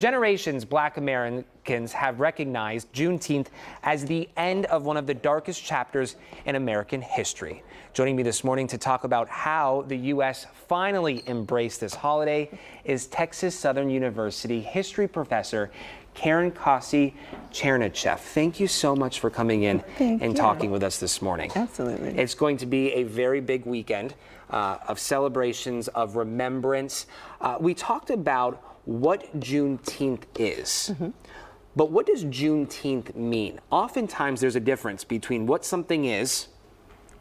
Generations Black Americans have recognized Juneteenth as the end of one of the darkest chapters in American history. Joining me this morning to talk about how the U.S. finally embraced this holiday is Texas Southern University history professor Kossie-Chernyshev. Thank you so much for coming in and talking with us this morning. Absolutely. It's going to be a very big weekend of celebrations, of remembrance. We talked about what Juneteenth is. But what does Juneteenth mean? Oftentimes there's a difference between what something is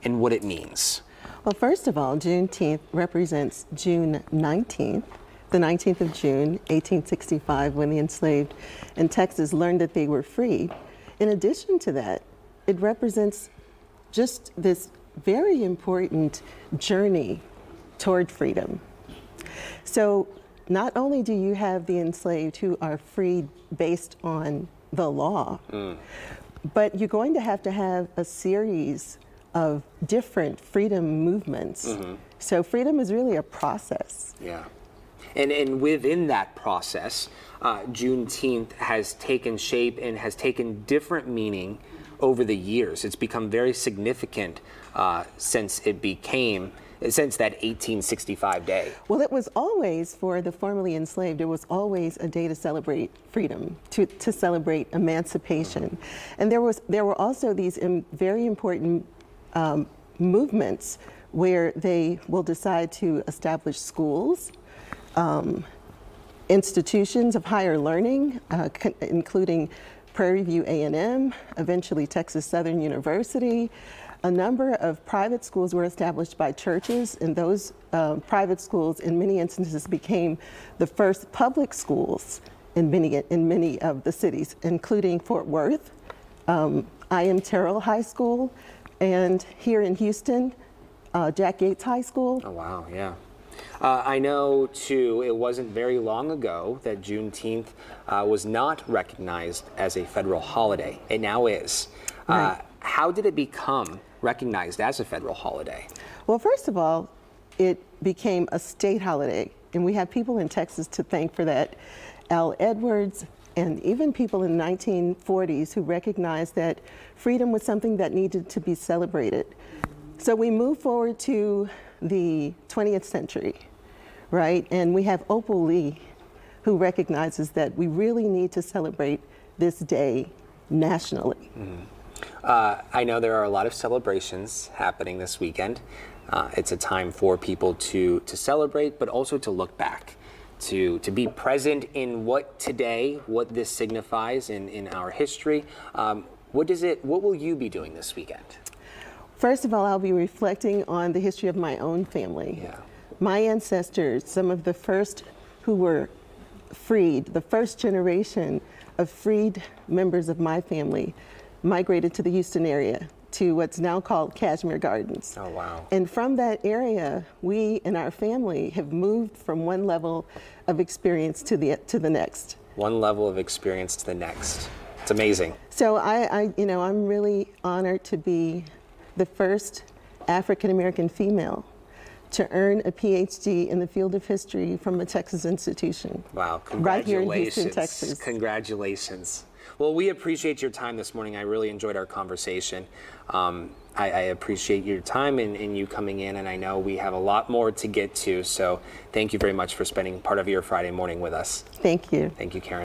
and what it means. Well, first of all, Juneteenth represents June 19th, the 19th of June, 1865, when the enslaved in Texas learned that they were free. In addition to that, it represents just this very important journey toward freedom. So not only do you have the enslaved who are freed based on the law, but you're going to have a series of different freedom movements. So freedom is really a process. Yeah. And within that process, Juneteenth has taken shape and has taken different meaning over the years. It's become very significant since that 1865 day. Well, it was always, for the formerly enslaved, it was always a day to celebrate freedom, to celebrate emancipation. And there were also these very important movements where they will decide to establish schools, institutions of higher learning, including Prairie View A&M, eventually Texas Southern University. A number of private schools were established by churches, and those private schools in many instances became the first public schools in many of the cities, including Fort Worth, I.M. Terrell High School, and here in Houston, Jack Yates High School. Oh, wow, yeah. I know, too, it wasn't very long ago that Juneteenth was not recognized as a federal holiday. It now is. Right. How did it become recognized as a federal holiday? Well, first of all, it became a state holiday, and we have people in Texas to thank for that. Al Edwards and even people in the 1940s who recognized that freedom was something that needed to be celebrated. So we move forward to the 20th century, right? And we have Opal Lee, who recognizes that we really need to celebrate this day nationally. I know there are a lot of celebrations happening this weekend. It's a time for people to celebrate, but also to look back, to be present in what this signifies in our history. What will you be doing this weekend? First of all, I'll be reflecting on the history of my own family. Yeah. My ancestors, some of the first who were freed, the first generation of freed members of my family, migrated to the Houston area, to what's now called Kashmir Gardens. Oh, wow. And from that area, we in our family have moved from one level of experience to the next. One level of experience to the next. It's amazing. So I'm really honored to be the first African-American female to earn a PhD in the field of history from a Texas institution. Wow, congratulations. Right here in Houston, Texas. Congratulations. Well, we appreciate your time this morning. I really enjoyed our conversation. I appreciate your time and you coming in, and I know we have a lot more to get to, so thank you very much for spending part of your Friday morning with us. Thank you. Thank you, Karen.